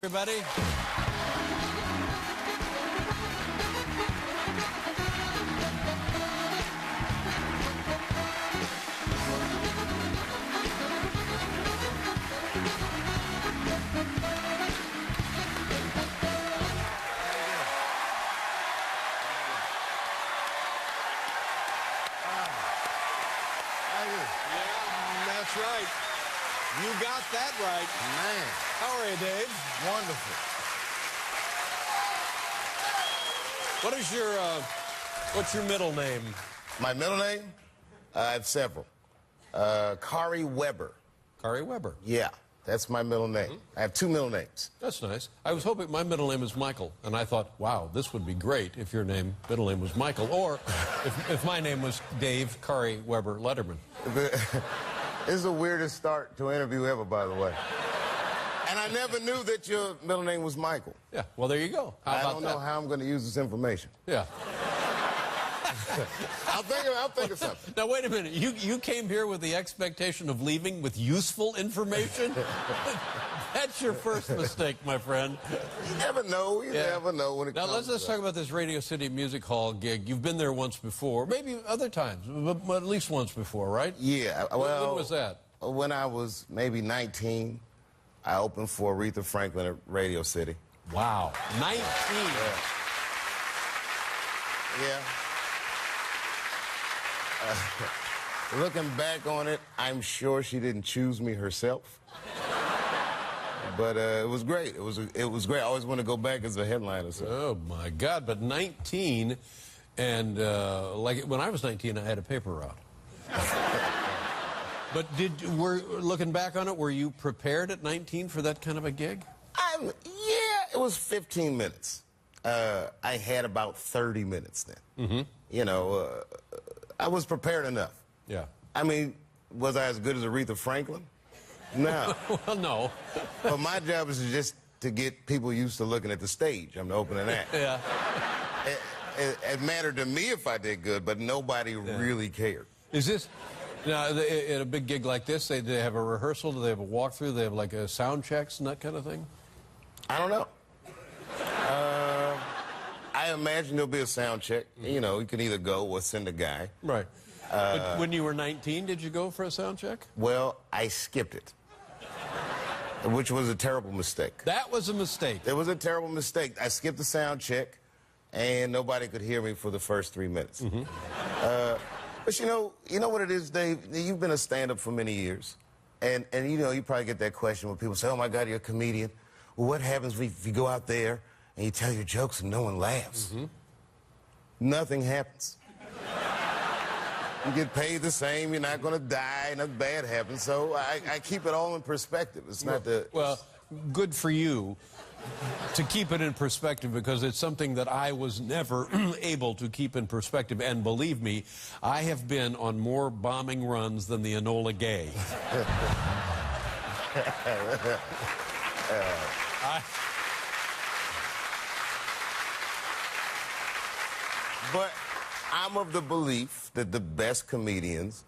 Everybody. That's right. You got that right. Man. How are you, Dave? Wonderful. What's your middle name? My middle name? I have several. Kari Weber. Kari Weber. Yeah, that's my middle name. I have two middle names. That's nice. I was hoping my middle name is Michael, and I thought, wow, this would be great if your middle name was Michael, or if my name was Dave Kari Weber Letterman. This is the weirdest start to an interview ever, by the way. And I never knew that your middle name was Michael. Yeah, well, there you go. I don't know how I'm going to use this information. Yeah. I'll think of something. Now, wait a minute. You came here with the expectation of leaving with useful information? That's your first mistake, my friend. You never know. You never know when it comes to let's talk about this Radio City Music Hall gig. You've been there once before, maybe other times, but at least once before, right? Yeah. Well, when was that? When I was maybe 19, I opened for Aretha Franklin at Radio City. Wow. 19? Yeah. Looking back on it, I'm sure she didn't choose me herself. But it was great. It was great. I always want to go back as a headliner. So. Oh, my God. But 19, and like when I was 19, I had a paper route. But looking back on it, were you prepared at 19 for that kind of a gig? Yeah, it was 15 minutes. I had about 30 minutes then. Mm-hmm. You know, I was prepared enough. Yeah. I mean, was I as good as Aretha Franklin? No. Well, no. But my job is just to get people used to looking at the stage. I'm the opening act. Yeah. It mattered to me if I did good, but nobody really cared. Is this... Now, at a big gig like this, do they have a rehearsal? Do they have a walkthrough? Do they have, like, a sound checks and that kind of thing? I don't know. I imagine there'll be a sound check. You know, you can either go or send a guy. Right. But when you were 19, did you go for a sound check? Well, I skipped it, which was a terrible mistake. That was a mistake. It was a terrible mistake. I skipped the sound check, and nobody could hear me for the first 3 minutes. Mm-hmm. But you know what it is, Dave? You've been a stand-up for many years. And you know, you probably get that question when people say, oh, my God, you're a comedian. Well, what happens if you go out there and you tell your jokes and no one laughs? Mm-hmm. Nothing happens. You get paid the same, you're not going to die, nothing bad happens. So I keep it all in perspective. It's not the... Well, good for you to keep it in perspective, because it's something that I was never able to keep in perspective. And believe me, I have been on more bombing runs than the Enola Gay. But I'm of the belief that the best comedians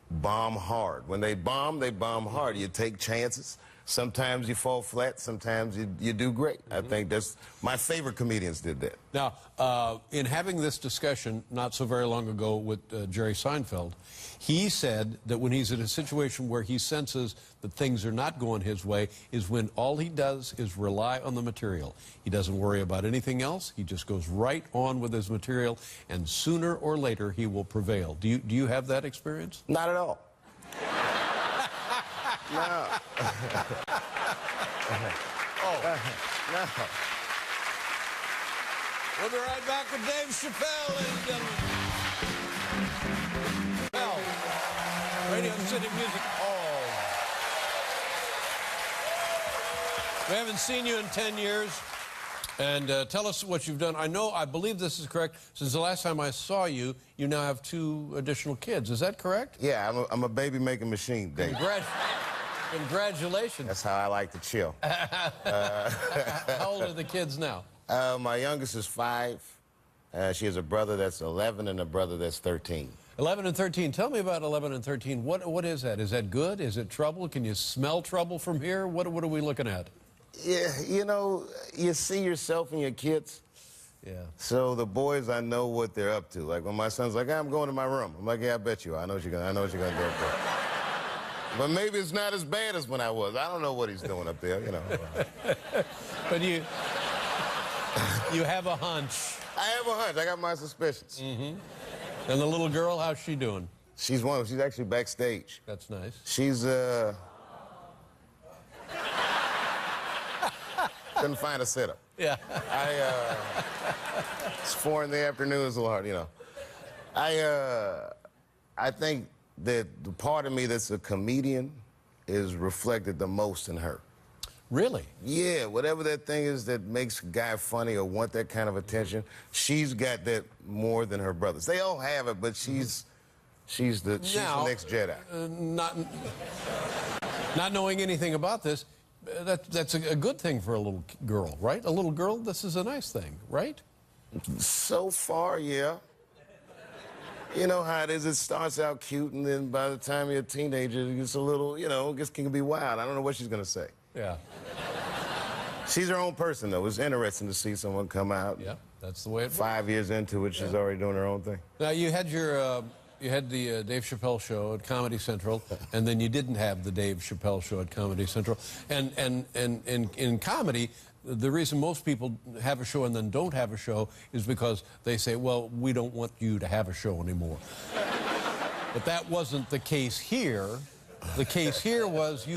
bomb hard. When they bomb hard. You take chances. Sometimes you fall flat, sometimes you do great. Mm-hmm. I think that's my favorite comedians did that. Now, in having this discussion not so very long ago with Jerry Seinfeld, he said that when he's in a situation where he senses that things are not going his way is when all he does is rely on the material. He doesn't worry about anything else. He just goes right on with his material, and sooner or later he will prevail. Do you have that experience? Not at all. No. No. We'll be right back with Dave Chappelle, ladies and gentlemen. Chappelle, Radio City Music Hall. We haven't seen you in 10 years. And tell us what you've done. I believe this is correct. Since the last time I saw you, you now have 2 additional kids. Is that correct? Yeah, I'm a baby-making machine, Dave. Congratulations. That's how I like to chill. How old are the kids now? My youngest is 5. She has a brother that's 11 and a brother that's 13. 11 and 13. Tell me about 11 and 13. What is that? Is that good? Is it trouble? Can you smell trouble from here? What are we looking at? Yeah, you know, you see yourself in your kids. Yeah. So the boys, I know what they're up to. Like when my son's like, I'm going to my room. I'm like, yeah, I bet you are. I know what you're gonna do up there. But maybe it's not as bad as when I was. I don't know what he's doing up there, you know. But you have a hunch. I have a hunch. I got my suspicions. And the little girl, how's she doing? She's actually backstage. That's nice. She's couldn't find a sitter. Yeah. It's 4 in the afternoon. It's a little hard, you know. I think that the part of me that's a comedian is reflected the most in her. Really? Yeah, whatever that thing is that makes a guy funny or want that kind of attention, she's got that more than her brothers. They all have it, but she's the next Jedi. Not knowing anything about this, that's a good thing for a little girl, right? A little girl, this is a nice thing, right? So far, yeah. You know how it is. It starts out cute, and then by the time you're a teenager, it gets a little, you know, it can be wild. I don't know what she's going to say. Yeah. She's her own person, though. It's interesting to see someone come out. Yeah, that's the way it works. 5 years into it, she's already doing her own thing. Now, you had the Dave Chappelle show at Comedy Central, and then you didn't have the Dave Chappelle show at Comedy Central. And in comedy, the reason most people have a show and then don't have a show is because they say, well, we don't want you to have a show anymore. But that wasn't the case here. The case here was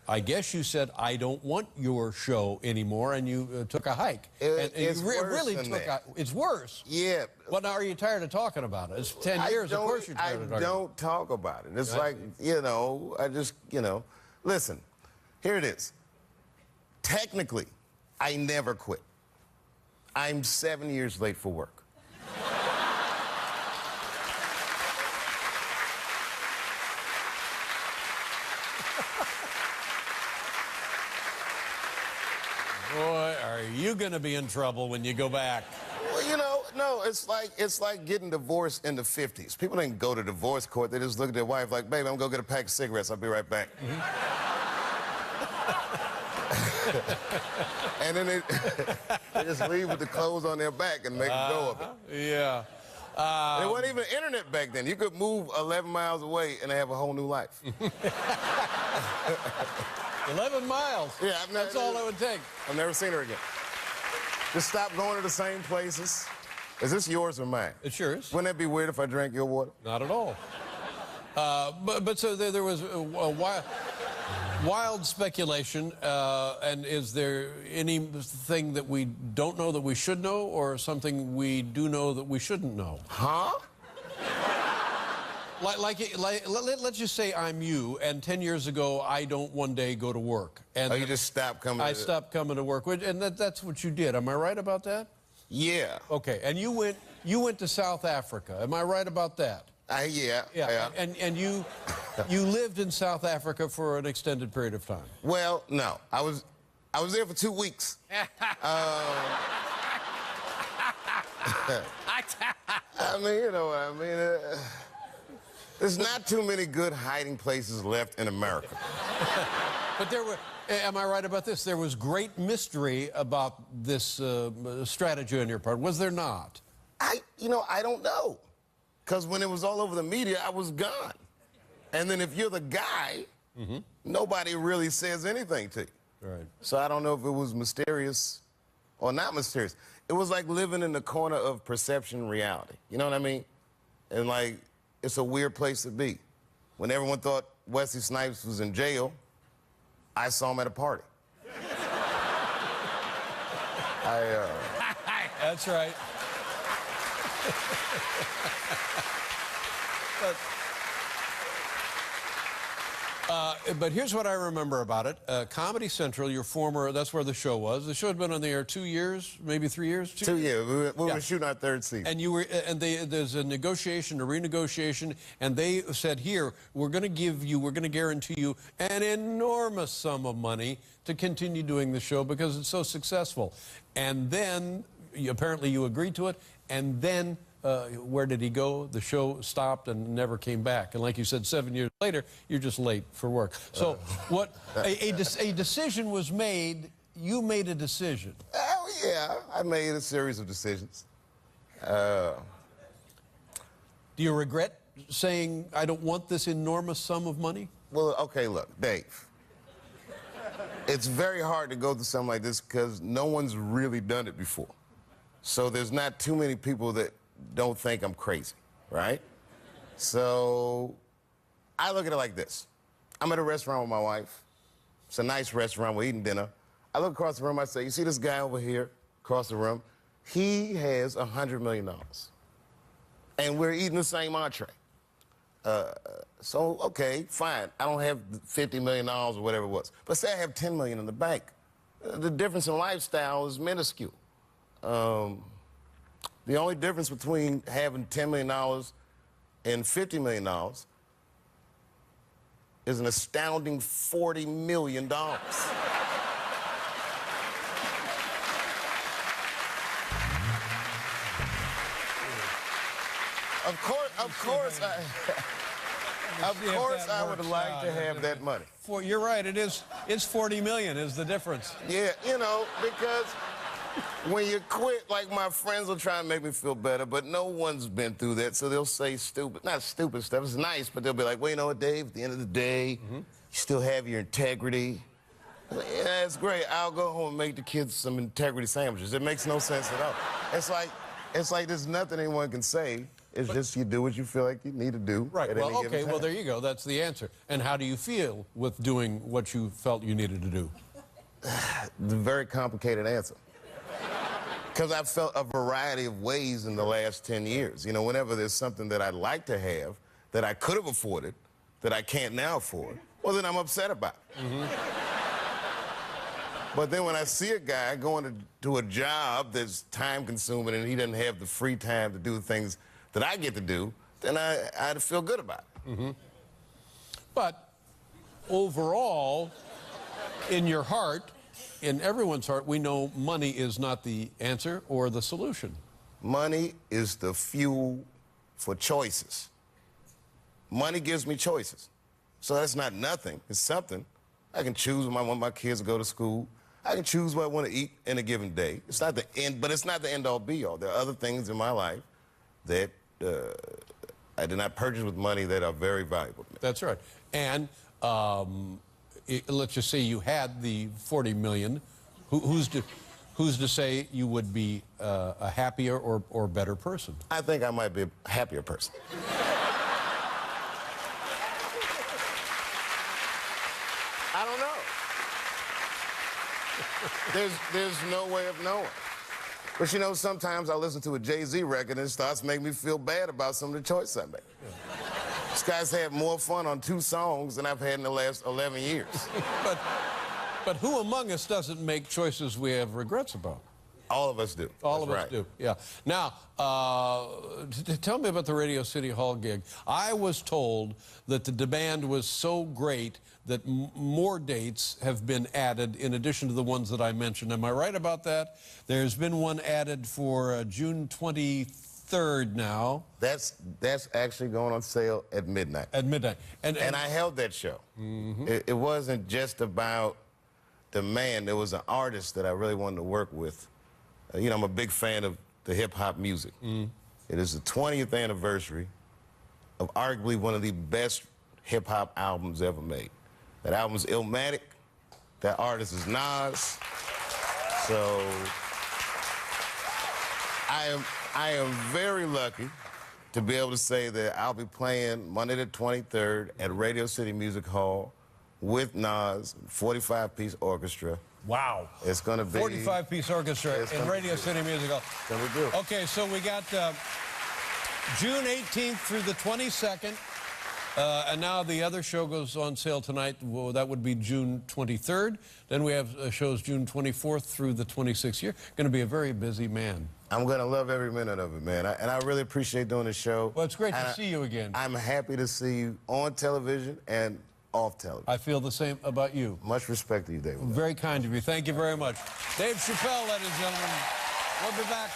I guess you said, I don't want your show anymore, and you took a hike. It's worse than that. It's worse. Yeah. Well, now, are you tired of talking about it? It's 10 years, of course you're tired of talking about it. I don't talk about it. It's like, you know, listen, here it is. Technically, I never quit. I'm 7 years late for work. Boy, are you going to be in trouble when you go back. Well, you know, no, it's like getting divorced in the 50s. People didn't go to divorce court. They just look at their wife like, baby, I'm going to go get a pack of cigarettes. I'll be right back. And then they just leave with the clothes on their back and make a go of it. Yeah. There wasn't even internet back then. You could move 11 miles away and have a whole new life. 11 miles. Yeah, that's all it would take. I've never seen her again. Just stop going to the same places. Is this yours or mine? It sure is. Wouldn't that be weird if I drank your water? Not at all. But so there was a wild speculation, and is there anything that we don't know that we should know, or something we do know that we shouldn't know? Huh? Let's just say I'm you, and 10 years ago, I don't one day go to work. And you just stopped coming I stopped coming to work, and that's what you did. Am I right about that? Yeah. Okay, and you went to South Africa. Am I right about that? Yeah. And you lived in South Africa for an extended period of time. Well, no. I was there for 2 weeks. I mean, you know what I mean? There's not too many good hiding places left in America. But there were, am I right about this? There was great mystery about this strategy on your part, was there not? I don't know. Because when it was all over the media, I was gone. And then if you're the guy, nobody really says anything to you. Right. So I don't know if it was mysterious or not mysterious. It was like living in the corner of perception reality. You know what I mean? And like, it's a weird place to be. When everyone thought Wesley Snipes was in jail, I saw him at a party. That's right. But here's what I remember about it. Comedy Central, your former, that's where the show was. The show had been on the air 2 years, maybe 3 years? 2 years. We were shooting our third season. And there's a negotiation, a renegotiation, and they said, here, we're going to guarantee you an enormous sum of money to continue doing the show because it's so successful. And then, apparently you agreed to it, and then where did he go? The show stopped and never came back. And like you said, 7 years later, you're just late for work. So a decision was made. You made a decision. Oh, yeah. I made a series of decisions. Do you regret saying, I don't want this enormous sum of money? Well, okay, look, Dave. It's very hard to go through something like this because no one's really done it before. So there's not too many people that don't think I'm crazy, right? So I look at it like this. I'm at a restaurant with my wife. It's a nice restaurant. We're eating dinner. I look across the room. I say, you see this guy over here across the room? He has $100 million. And we're eating the same entree. So, okay, fine. I don't have $50 million or whatever it was. But say I have $10 million in the bank. The difference in lifestyle is minuscule. The only difference between having $10 million and $50 million is an astounding $40 million. Of course, I would like to have that money. You're right. It's $40 million is the difference. Yeah, you know, because when you quit, like my friends will try and make me feel better, but no one's been through that, so they'll say not stupid stuff. It's nice, but they'll be like, well, you know what, Dave? At the end of the day, you still have your integrity. Yeah, that's great. I'll go home and make the kids some integrity sandwiches. It makes no sense at all. It's like there's nothing anyone can say. It's just you do what you feel like you need to do. Right. Well, okay. Well, there you go. That's the answer. And how do you feel with doing what you felt you needed to do? The very complicated answer. Because I've felt a variety of ways in the last 10 years. You know, whenever there's something that I'd like to have, that I could have afforded, that I can't now afford, well, then I'm upset about it. But then when I see a guy going to a job that's time-consuming and he doesn't have the free time to do the things that I get to do, then I'd feel good about it. But overall, in your heart, in everyone's heart, we know money is not the answer or the solution. Money is the fuel for choices. Money gives me choices. So that's not nothing. It's something. I can choose when I want my kids to go to school. I can choose what I want to eat in a given day. It's not the end, but it's not the end-all, be-all. There are other things in my life that I did not purchase with money that are very valuable to me. That's right. And let's just say you had the $40 million. Who's to say you would be a happier or better person? I think I might be a happier person. I don't know. There's no way of knowing. But you know, sometimes I listen to a Jay-Z record and it starts making me feel bad about some of the choices I make. This guy's had more fun on 2 songs than I've had in the last 11 years. But who among us doesn't make choices we have regrets about? All of us do. All of us do, yeah. Now, tell me about the Radio City Hall gig. I was told that the demand was so great that more dates have been added in addition to the ones that I mentioned. Am I right about that? There's been one added for June 23rd now. That's actually going on sale at midnight. At midnight. And I held that show. It wasn't just about demand. There was an artist that I really wanted to work with. You know, I'm a big fan of the hip-hop music. It is the 20th anniversary of arguably one of the best hip-hop albums ever made. That album's Illmatic. That artist is Nas. So I am very lucky to be able to say that I'll be playing Monday the 23rd at Radio City Music Hall with Nas, 45-piece orchestra. Wow. It's going to be 45-piece orchestra in Radio City Music Hall. It's going to be good. Okay, so we got June 18th through the 22nd. And now the other show goes on sale tonight. Well, that would be June 23rd. Then we have shows June 24th through the 26th. You're going to be a very busy man. I'm going to love every minute of it, man. And I really appreciate doing the show. Well, it's great to see you again. I'm happy to see you on television and off television. I feel the same about you. Much respect to you, David. Very kind of you. Thank you very much. Dave Chappelle, ladies and gentlemen. We'll be back.